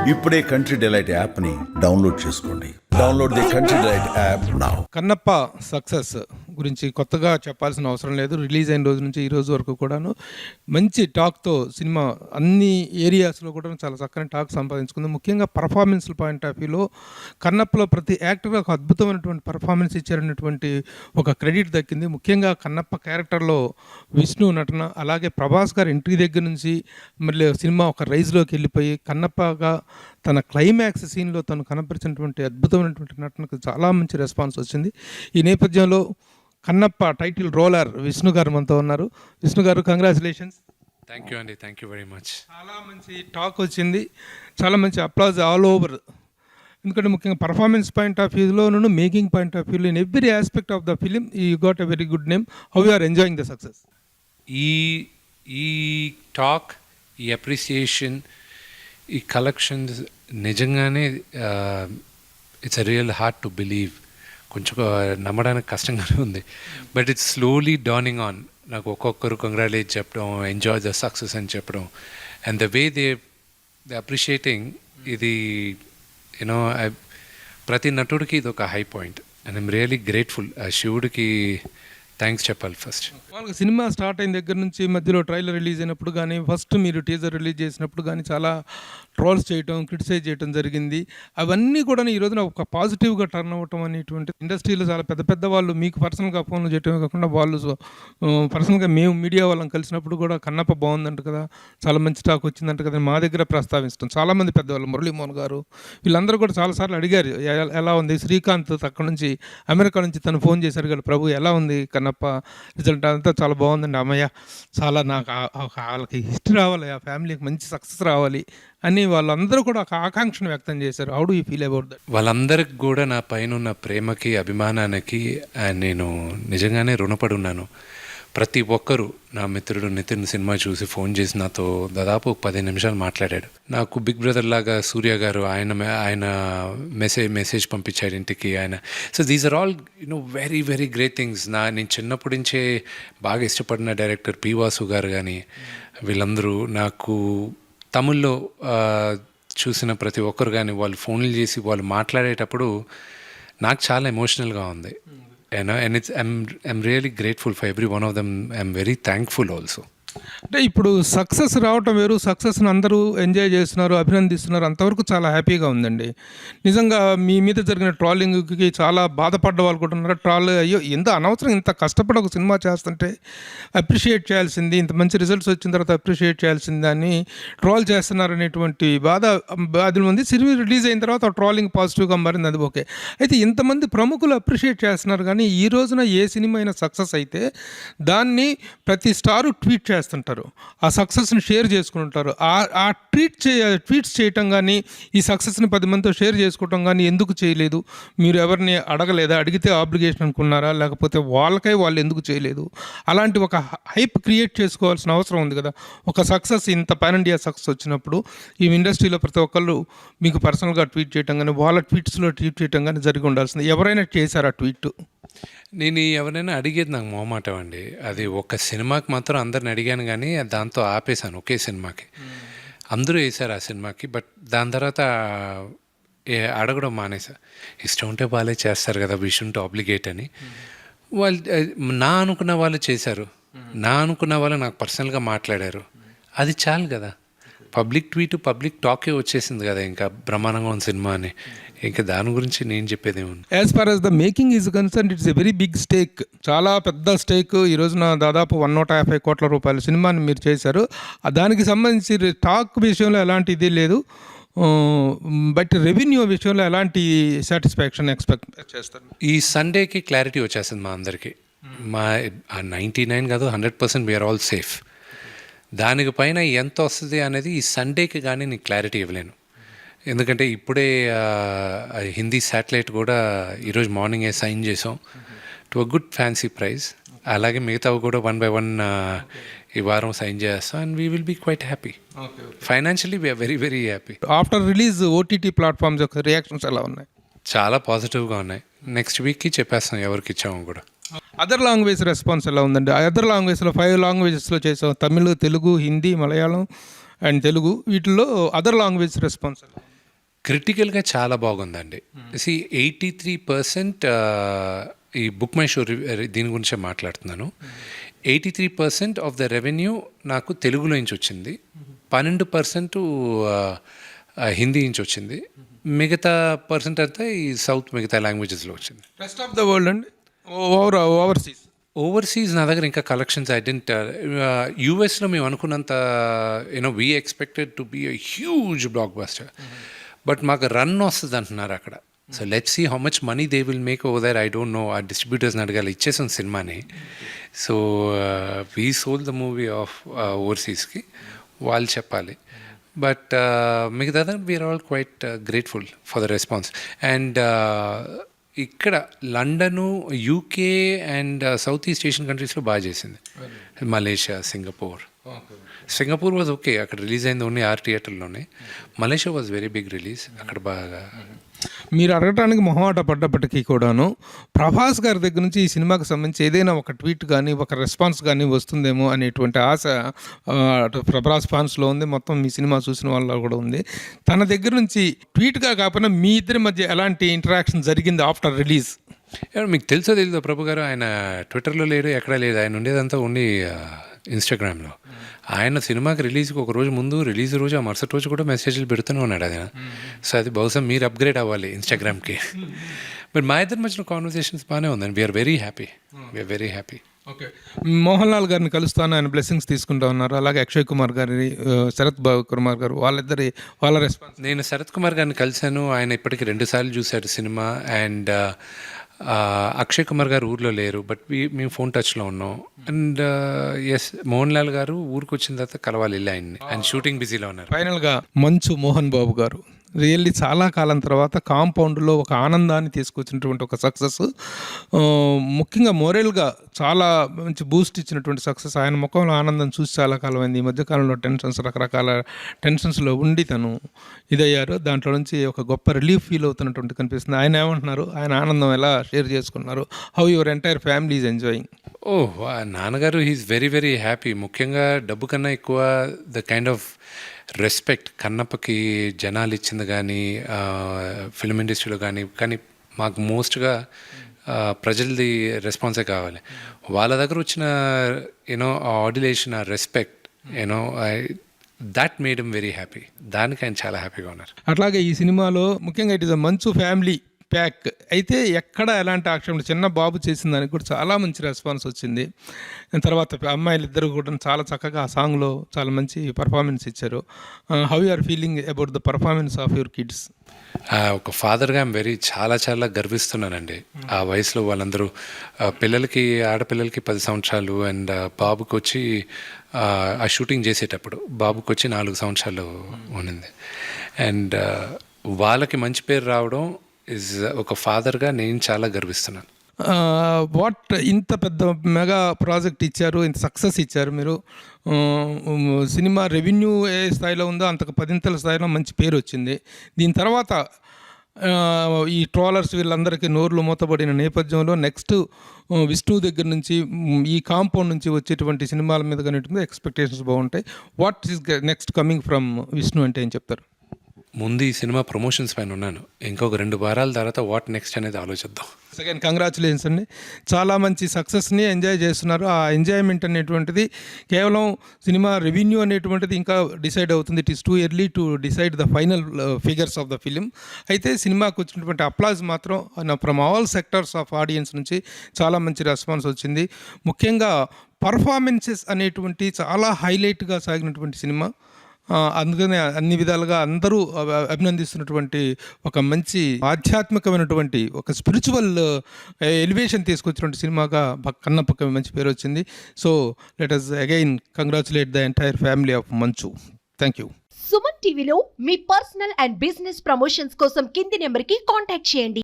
ఇప్పుడే country delight యాప్ని download చేసుకోండి. Download the country delight app now. Kannappa success గురించి కొత్తగా చెప్పాల్సిన అవసరం లేదు. రిలీజ్ అయిన రోజు నుంచి ఈ రోజు వరకు కూడాను మంచి టాక్తో సినిమా అన్ని ఏరియాస్లో కూడా చాలా చక్కని టాక్ సంపాదించుకుంది. ముఖ్యంగా పర్ఫార్మెన్స్ పాయింట్ ఆఫ్ వ్యూలో కన్నప్పలో ప్రతి యాక్టర్ ఒక అద్భుతమైనటువంటి పర్ఫార్మెన్స్ ఇచ్చారనేటువంటి ఒక క్రెడిట్ దక్కింది. ముఖ్యంగా కన్నప్ప క్యారెక్టర్లో విష్ణు నటన, అలాగే ప్రభాస్ గారి ఎంట్రీ దగ్గర నుంచి మళ్ళీ సినిమా ఒక రైజ్లోకి వెళ్ళిపోయి కన్నప్పగా తన క్లైమాక్స్ సీన్లో తను కనపరిచినటువంటి అద్భుతమైనటువంటి నటనకు చాలా మంచి రెస్పాన్స్ వచ్చింది. ఈ నేపథ్యంలో కన్నప్ప టైటిల్ రోలర్ విష్ణు గారు మనతో ఉన్నారు. విష్ణు గారు, కంగ్రాచులేషన్స్. థ్యాంక్ యూ అండి, థ్యాంక్ యూ వెరీ మచ్. చాలా మంచి టాక్ వచ్చింది, చాలా మంచి అప్లాజ్ ఆల్ ఓవర్. ఎందుకంటే ముఖ్యంగా పర్ఫార్మెన్స్ పాయింట్ ఆఫ్ వ్యూలోను, మేకింగ్ పాయింట్ ఆఫ్ వ్యూలో, in every aspect of the film you got a very good name. How you are enjoying the success? ఈ టాక్, ఈ అప్రిసియేషన్, ఈ కలెక్షన్స్ నిజంగానే it's a real hard to believe. కొంచెం నమ్మడానికి కష్టంగానే ఉంది, but it's slowly dawning on. నాకు ఒక్కొక్కరు కంగ్రాచులేట్ చెప్పడం, ఎంజాయ్ ద సక్సెస్ అని చెప్పడం, and the way they appreciating ఇది, యూనో, ప్రతి నటుడికి ఇది ఒక high point, and I'm really grateful. శివుడికి థ్యాంక్స్ చెప్పాలి ఫస్ట్. వాళ్ళకి సినిమా స్టార్ట్ అయిన దగ్గర నుంచి మధ్యలో ట్రైలర్ రిలీజ్ అయినప్పుడు కానీ, ఫస్ట్ మీరు టీజర్ రిలీజ్ చేసినప్పుడు కానీ చాలా ట్రోల్స్ చేయటం, క్రిటిసైజ్ చేయడం జరిగింది. అవన్నీ కూడా ఈ రోజున ఒక పాజిటివ్గా టర్న్ అవ్వటం అనేటువంటి ఇండస్ట్రీలో చాలా పెద్ద పెద్ద వాళ్ళు మీకు పర్సనల్గా ఫోన్లు చేయటమే కాకుండా వాళ్ళు పర్సనల్గా మేము మీడియా వాళ్ళని కలిసినప్పుడు కూడా కన్నప్ప బాగుందంట కదా, చాలా మంచి టాక్ వచ్చిందంట కదా మా దగ్గర ప్రస్తావిస్తాం. చాలామంది పెద్దవాళ్ళు, మురళీమోహన్ గారు, వీళ్ళందరూ కూడా చాలాసార్లు అడిగారు ఎలా ఉంది. శ్రీకాంత్ అక్కడ నుంచి అమెరికా నుంచి తను ఫోన్ చేశారు కదా, ప్రభు ఎలా ఉంది కన్నప్ప రిజల్ట్ అంతా చాలా బాగుందండి, అమ్మయ్య చాలా నాకు వాళ్ళకి హిస్టరీ రావాలి, ఆ ఫ్యామిలీకి మంచి సక్సెస్ రావాలి అని వాళ్ళందరూ కూడా ఒక ఆకాంక్షను వ్యక్తం చేశారు. How do you feel about that? వాళ్ళందరికి కూడా నా పైన ఉన్న ప్రేమకి, అభిమానానికి నేను నిజంగానే రుణపడి ఉన్నాను. ప్రతి ఒక్కరూ, నా మిత్రుడు నితిన్ సినిమా చూసి ఫోన్ చేసి నాతో దాదాపు 10 నిమిషాలు మాట్లాడాడు. నాకు బిగ్ బ్రదర్ లాగా సూర్య గారు ఆయన మెసేజ్ పంపించాడు ఇంటికి ఆయన. So these are all very very great things. నేను చిన్నప్పటి నుంచే బాగా ఇష్టపడిన డైరెక్టర్ పి వాసు గారు కానీ వీళ్ళందరూ నాకు తమిళ్లో చూసిన ప్రతి ఒక్కరు కానీ వాళ్ళు ఫోన్లు చేసి వాళ్ళు మాట్లాడేటప్పుడు నాకు చాలా ఎమోషనల్గా ఉంది. And I'm really grateful for every one of them. I'm very thankful also. అంటే ఇప్పుడు సక్సెస్ రావటం వేరు, సక్సెస్ని అందరూ ఎంజాయ్ చేస్తున్నారు, అభినందిస్తున్నారు, అంతవరకు చాలా హ్యాపీగా ఉందండి. నిజంగా మీ మీద జరిగిన ట్రాలింగ్కి చాలా బాధపడ్డ వాళ్ళు కూడా ఉన్నారు. అయ్యో ఎంత అనవసరం, ఇంత కష్టపడి ఒక సినిమా చేస్తుంటే అప్రిషియేట్ చేయాల్సింది, ఇంత మంచి రిజల్ట్స్ వచ్చిన తర్వాత అప్రిషియేట్ చేయాల్సింది అని ట్రాల్ చేస్తున్నారు అనేటువంటి బాధ అది ఉంది. సినిమా రిలీజ్ అయిన తర్వాత ఆ ట్రాలింగ్ పాజిటివ్గా మారింది, అది ఓకే. అయితే ఇంతమంది ప్రముఖులు అప్రిషియేట్ చేస్తున్నారు, కానీ ఈ రోజున ఏ సినిమా అయినా సక్సెస్ అయితే దాన్ని ప్రతి స్టారు ట్వీట్ చేస్తుంటారు, ఆ సక్సెస్ని షేర్ చేసుకుంటారు. ఆ ట్వీట్స్ చేయటం కానీ, ఈ సక్సెస్ని 10 మందితో షేర్ చేసుకోవటం కానీ ఎందుకు చేయలేదు? మీరు ఎవరిని అడగలేదా? అడిగితే ఆబ్లిగేషన్ అనుకున్నారా? లేకపోతే వాళ్ళు ఎందుకు చేయలేదు? అలాంటి ఒక హైప్ క్రియేట్ చేసుకోవాల్సిన అవసరం ఉంది కదా. ఒక సక్సెస్, ఇంత పాన్ ఇండియా సక్సెస్ వచ్చినప్పుడు ఈ ఇండస్ట్రీలో ప్రతి ఒక్కళ్ళు మీకు పర్సనల్గా ట్వీట్ చేయటం కానీ, వాళ్ళ ట్వీట్స్లో ట్వీట్ చేయటం కానీ జరిగి ఉండాల్సింది. ఎవరైనా చేశారు ఆ ట్వీట్? నేను ఎవరైనా అడిగేది నాకు మొహమాటం అండి. అది ఒక సినిమాకి మాత్రం అందరిని అడిగాను, కానీ దాంతో ఆపేశాను. ఒకే సినిమాకి అందరూ వేశారు ఆ సినిమాకి, బట్ దాని తర్వాత అడగడం మానేసా. ఇష్టం ఉంటే వాళ్ళే చేస్తారు కదా, వీ షుడ్ంట్ ఆబ్లిగేట్ అని. వాళ్ళు నా అనుకున్న వాళ్ళు చేశారు, నా అనుకున్న వాళ్ళు నాకు పర్సనల్గా మాట్లాడారు, అది చాలు కదా. పబ్లిక్ ట్వీట్, పబ్లిక్ టాకే వచ్చేసింది కదా, ఇంకా బ్రహ్మాండంగా ఉంది సినిమా అని. ఇంకా దాని గురించి నేను చెప్పేది ఉంది. As far as the making is concern, it's a very big stake, చాలా పెద్ద స్టేక్. ఈ రోజున దాదాపు 150 కోట్ల రూపాయల సినిమాని మీరు చేశారు. దానికి సంబంధించి టాక్ విషయంలో ఎలాంటి ఇది లేదు, బట్ రెవెన్యూ విషయంలో ఎలాంటి సాటిస్ఫాక్షన్ ఎక్స్పెక్ట్ చేస్తారు? ఈ సండేకి క్లారిటీ వచ్చేసింది మా అందరికీ. మా 99 కాదు 100% వీఆర్ ఆల్ సేఫ్. దానికి పైన ఎంత వస్తుంది అనేది ఈ సండేకి కానీ నీకు క్లారిటీ ఇవ్వలేను. ఎందుకంటే ఇప్పుడే హిందీ శాటిలైట్ కూడా ఈరోజు మార్నింగే సైన్ చేసాం to a good fancy price. అలాగే మిగతావి కూడా 1 by 1 ఈ వారం సైన్ చేస్తాం, and we will be quite happy. Financially we are very very happy. After release OTT platforms యొక్క రియాక్షన్స్ ఎలా ఉన్నాయి? చాలా పాజిటివ్గా ఉన్నాయి. నెక్స్ట్ వీక్కి చెప్పేస్తాం ఎవరికి ఇచ్చామో కూడా. అదర్ లాంగ్వేజ్ రెస్పాన్స్ ఎలా ఉందండి? అదర్ లాంగ్వేజ్లో 5 లాంగ్వేజెస్లో చేసాం, తమిళ్, తెలుగు, హిందీ, మలయాళం అండ్ తెలుగు. వీటిల్లో అదర్ లాంగ్వేజ్ రెస్పాన్స్ ఎలా ఉంది? క్రిటికల్గా చాలా బాగుందండి. సి 83% ఈ బుక్ మై షో దీని గురించే మాట్లాడుతున్నాను. 83% ఆఫ్ ద రెవెన్యూ నాకు తెలుగులో నుంచి వచ్చింది, 12% హిందీ నుంచి వచ్చింది, మిగతా పర్సెంట్ అంతా ఈ సౌత్ మిగతా లాంగ్వేజెస్లో వచ్చింది. రెస్ట్ ఆఫ్ ద వరల్డ్ అండి, ఓవర్సీస్. ఓవర్సీస్ నా దగ్గర ఇంకా కలెక్షన్స్ యూఎస్లో మేము అనుకున్నంత we expected to be a huge blockbuster, but మాకు రన్ వస్తుంది అంటున్నారు అక్కడ. So let's see how much money they will make over there. I don't know. ఆ డిస్ట్రిబ్యూటర్స్ని అడగాలి, ఇచ్చేసాం సినిమాని. So we sold the movie of ఓవర్సీస్కి, వాళ్ళు చెప్పాలి. బట్ మిగతా we are all quite grateful for the response. And ఇక్కడ London, UK and South East Asian కంట్రీస్లో బాగా చేసింది. మలేషియా, సింగపూర్ వాజ్ ఓకే, అక్కడ రిలీజ్ అయింది ఓన్లీ 6 థియేటర్లోనే. Malaysia was very big release, అక్కడ బాగా. మీరు అడగటానికి మొహమాట పడ్డప్పటికీ కూడాను ప్రభాస్ గారి దగ్గర నుంచి ఈ సినిమాకి సంబంధించి ఏదైనా ఒక ట్వీట్ కానీ ఒక రెస్పాన్స్ కానీ వస్తుందేమో అనేటువంటి ఆశ అటు ప్రభాస్ ఫ్యాన్స్లో ఉంది, మొత్తం మీ సినిమా చూసిన వాళ్ళలో కూడా ఉంది. తన దగ్గర నుంచి ట్వీట్గా కాకుండా మీ ఇద్దరి మధ్య ఎలాంటి ఇంటరాక్షన్ జరిగింది ఆఫ్టర్ రిలీజ్? మీకు తెలుసో తెలీదో ప్రభు గారు, ఆయన ట్విట్టర్లో లేడు, ఎక్కడా లేదు. ఆయన ఉండేదంతా ఓన్లీ ఇన్స్టాగ్రామ్లో. ఆయన సినిమాకి రిలీజ్కి ఒక రోజు ముందు, రిలీజ్ రోజు, ఆ మరుసటి రోజు కూడా మెసేజ్లు పెడుతూనే ఉన్నాడు ఆయన. సో అది బహుశా మీరు అప్గ్రేడ్ అవ్వాలి ఇన్స్టాగ్రామ్కి. బట్ మా ఇద్దరి మధ్యన కాన్వర్సేషన్స్ బాగానే ఉందండి. We are very happy. Okay, Mohan Lal గారిని కలుస్తాను, ఆయన బ్లెస్సింగ్స్ తీసుకుంటా ఉన్నారు. అలాగే అక్షయ్ కుమార్ గారి, శరత్ కుమార్ గారు, వాళ్ళ రెస్పాన్స్? నేను శరత్ కుమార్ గారిని కలిశాను. ఆయన ఇప్పటికి 2 సార్లు చూశాడు సినిమా. అండ్ అక్షయ్ కుమార్ గారు ఊర్లో లేరు, బట్ మేము ఫోన్ టచ్లో ఉన్నాం. అండ్ ఎస్, మోహన్ లాల్ గారు ఊరికి వచ్చిన తర్వాత కలవాలి ఆయన్ని. ఆయన షూటింగ్ బిజీలో ఉన్నారు. ఫైనల్గా మంచు మోహన్ బాబు గారు రియల్లీ చాలా కాలం తర్వాత కాంపౌండ్లో ఒక ఆనందాన్ని తీసుకొచ్చినటువంటి ఒక సక్సెస్, ముఖ్యంగా మోరల్గా చాలా మంచి బూస్ట్ ఇచ్చినటువంటి సక్సెస్. ఆయన ముఖంలో ఆనందం చూసి చాలా కాలం అయింది. ఈ మధ్యకాలంలో రకరకాల టెన్షన్స్లో ఉండి తను ఇదయ్యారు. దాంట్లో నుంచి ఒక గొప్ప రిలీఫ్ ఫీల్ అవుతున్నటువంటి కనిపిస్తుంది. ఆయన ఏమంటున్నారు, ఆయన ఆనందం ఎలా షేర్ చేసుకున్నారు, how your entire family is enjoying? నాన్నగారు హీఈస్ వెరీ హ్యాపీ. ముఖ్యంగా డబ్బు కన్నా ఎక్కువ ద కైండ్ ఆఫ్ రెస్పెక్ట్ కన్నప్పకి జనాలు ఇచ్చింది కానీ, ఫిల్మ్ ఇండస్ట్రీలో కానీ మాకు మోస్ట్గా ప్రజలది రెస్పాన్సే కావాలి. వాళ్ళ దగ్గర వచ్చిన ఆడిలేషన్, ఆ respect, that made him very happy. దానికి ఆయన చాలా హ్యాపీగా ఉన్నారు. అట్లాగే ఈ సినిమాలో ముఖ్యంగా ఇట్ ఈస్ అ మంచు ఫ్యామిలీ ప్యాక్ అయితే ఎక్కడ ఎలాంటి ఆక్షేపణ, చిన్న బాబు చేసిన దానికి కూడా చాలా మంచి రెస్పాన్స్ వచ్చింది. తర్వాత అమ్మాయిలు ఇద్దరు కూడా చాలా చక్కగా ఆ సాంగ్లో చాలా మంచి పర్ఫార్మెన్స్ ఇచ్చారు. How you are feeling about the performance of your kids? ఒక ఫాదర్గా చాలా గర్విస్తున్నానండి. ఆ వయసులో వాళ్ళందరూ ఆడపిల్లలకి 10 సంవత్సరాలు అండ్ బాబుకి వచ్చి ఆ షూటింగ్ చేసేటప్పుడు బాబుకి వచ్చి 4 సంవత్సరాలు ఉన్నింది. అండ్ వాళ్ళకి మంచి పేరు రావడం ఒక ఫాదర్గా నేను చాలా గర్విస్తున్నాను. ఇంత పెద్ద మెగా ప్రాజెక్ట్ ఇచ్చారు, ఇంత సక్సెస్ ఇచ్చారు మీరు. సినిమా రెవెన్యూ ఏ స్థాయిలో ఉందో అంతకు 10ంతల స్థాయిలో మంచి పేరు వచ్చింది. దీని తర్వాత ఈ ట్రోలర్స్ వీళ్ళందరికీ నోర్లు మూతపడిన నేపథ్యంలో నెక్స్ట్ విష్ణు దగ్గర నుంచి, ఈ కాంపౌండ్ నుంచి వచ్చేటువంటి సినిమాల మీద కానీ ఎక్స్పెక్టేషన్స్ బాగుంటాయి. What is next coming from Vishnu అంటే ఏం చెప్తారు? ముందు ఈ సినిమా ప్రమోషన్స్ పైన ఉన్నాను. ఇంకొక 2 వారాల తర్వాత వాట్ నెక్స్ట్ అనేది ఆలోచిద్దాం. సెకండ్, కంగ్రాచులేషన్స్ అండి. చాలా మంచి సక్సెస్ని ఎంజాయ్ చేస్తున్నారు. ఆ ఎంజాయ్మెంట్ అనేటువంటిది కేవలం సినిమా రెవెన్యూ అనేటువంటిది ఇంకా డిసైడ్ అవుతుంది. It is too early to decide the final figures of the film. అయితే సినిమాకు వచ్చినటువంటి అప్లాజ్ మాత్రం from all sectors of audience నుంచి చాలా మంచి రెస్పాన్స్ వచ్చింది. ముఖ్యంగా పర్ఫార్మెన్సెస్ అనేటువంటి చాలా హైలైట్గా సాగినటువంటి సినిమా. అందుకనే అన్ని విధాలుగా అందరూ అభినందిస్తున్నటువంటి ఒక మంచి ఆధ్యాత్మికమైనటువంటి ఒక స్పిరిచువల్ ఎలివేషన్ తీసుకొచ్చినటువంటి సినిమాగా కన్నప్పకి మంచి పేరు వచ్చింది. So let us again congratulate the entire family of Manchu. Thank you. Suman టీవీలో మీ పర్సనల్ అండ్ బిజినెస్ ప్రమోషన్స్ కోసం కింది నెంబర్కి కాంటాక్ట్ చేయండి.